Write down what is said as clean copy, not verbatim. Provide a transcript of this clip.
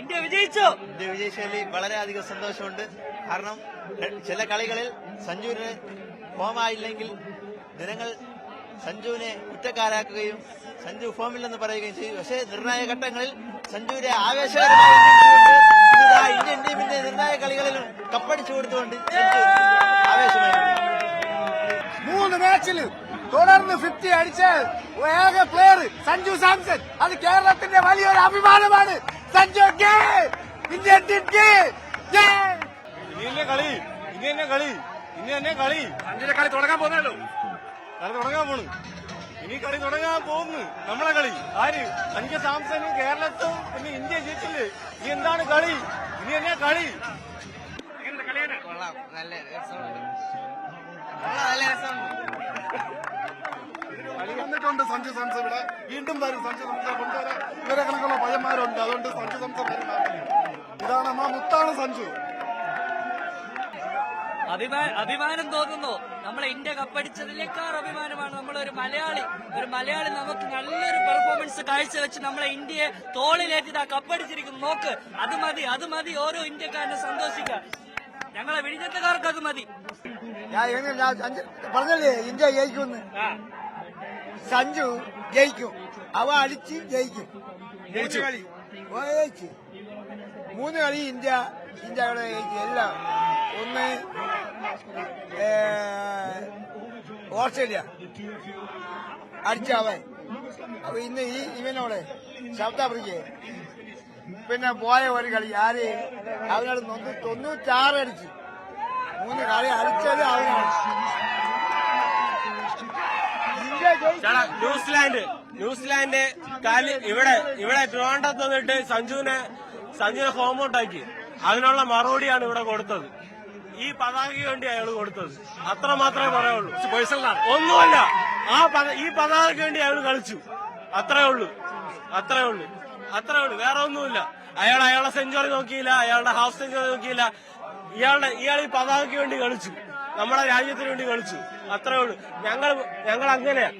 India വിജയിച്ചു. India വിജയിച്ചതിൽ വളരെയധികം സന്തോഷമുണ്ട്. കാരണം ചില കളികളിൽ സഞ്ജുവിന് ഫോമായില്ലെങ്കിൽ ജനങ്ങൾ സഞ്ജുവിനെ കുറ്റക്കാരാക്കുകയും സഞ്ജു ഫോമില്ലെന്ന് പറയുകയും ചെയ്തു. പക്ഷേ നിർണായക ഘട്ടങ്ങളിൽ സഞ്ജുവിനെ ആവേശകരമായി ഇന്ത്യൻ ടീമിന്റെ നിർണായക കളികളിലും കപ്പടിച്ചു കൊടുത്തുകൊണ്ട് സഞ്ജു ആവേശമായിരുന്നു. 3 മാച്ചിൽ തുടർന്ന് 50 അടിച്ച ഏക പ്ലെയർ സഞ്ജു സാംസൺ. അത് കേരളത്തിന്റെ വലിയൊരു അഭിമാനമാണ്. സഞ്ജു ഇന്ത്യൻ ടീം സഞ്ജുവിന്റെ കളി തുടങ്ങാൻ പോകുന്നല്ലോ. കളി തുടങ്ങാൻ പോകുന്നു നമ്മളെ കളി. ആര്? സഞ്ജു സാംസണും കേരളത്തും പിന്നെ ഇന്ത്യ ജയിച്ചില്ലേ. ഇനി എന്താണ് കളി? ഇനി തന്നെ കളി. കൊള്ളാം, നല്ല രസമുണ്ട്. കളി വന്നിട്ടുണ്ട്. സഞ്ജു സാംസൺ ഇവിടെ വീണ്ടും വരും. സഞ്ജു സാംസൺ കൊണ്ടുവരാൻ ഇവരെ കണക്കുള്ള പയ്യന്മാരുണ്ട്. അതുകൊണ്ട് സഞ്ജു സാംസൺ ഇതാണ് നമ്മളെ മുത്താണ് സഞ്ജു. അഭിമാനം തോന്നുന്നു. നമ്മളെ ഇന്ത്യ കപ്പടിച്ചതിനേക്കാൾ അഭിമാനമാണ്. നമ്മളൊരു മലയാളി നമുക്ക് നല്ലൊരു പെർഫോമൻസ് കാഴ്ചവെച്ച് നമ്മളെ ഇന്ത്യയെ തോളിലേറ്റി കപ്പടിച്ചിരിക്കുന്നു. നോക്ക്, അത് മതി ഓരോ ഇന്ത്യക്കാരനെ സന്തോഷിക്കാൻ. ഞങ്ങളെ വിഴിഞ്ഞത്തുകാർക്ക് അത് മതി. പറഞ്ഞല്ലേ ഇന്ത്യ ജയിക്കുമെന്ന്. സഞ്ജു ജയിക്കും. അവ അടിച്ച് ജയിക്കും. 3 കളി ഇന്ത്യയുടെ ജയിക്കും. എല്ലാം ഒന്ന് ഓസ്ട്രേലിയ അടിച്ചവൻ. അപ്പൊ ഇന്ന് ഇവനോട് സൗത്ത് ആഫ്രിക്ക പിന്നെ പോയ ഒരു കളി ആര് അവനോട് 96 അടിച്ച് 3 കളി അടിച്ചത് അവനാണ്. ന്യൂസിലാൻഡ് ഇവിടെ ട്രിവാൻഡ്രത്ത് വന്നിട്ട് സഞ്ജുവിനെ ഫോം ഔട്ടാക്കി. അതിനുള്ള മറുപടിയാണ് ഇവിടെ കൊടുത്തത്. ഈ പതാകയ്ക്ക് വേണ്ടി അയാൾ കൊടുത്തത്. അത്ര മാത്രമേ പറയുള്ളൂ. ഒന്നുമല്ല, ഈ പതാകയ്ക്ക് വേണ്ടി അയാൾ കളിച്ചു. അത്രേ ഉള്ളൂ. വേറെ ഒന്നുമില്ല. അയാളുടെ സെഞ്ചുറി നോക്കിയില്ല, അയാളുടെ ഹാഫ് സെഞ്ചുറി നോക്കിയില്ല. ഇയാൾ ഈ പതാകയ്ക്ക് വേണ്ടി കളിച്ചു. നമ്മുടെ രാജ്യത്തിന് വേണ്ടി കളിച്ചു. അത്രേ ഉള്ളൂ. ഞങ്ങൾ അങ്ങനെയാ.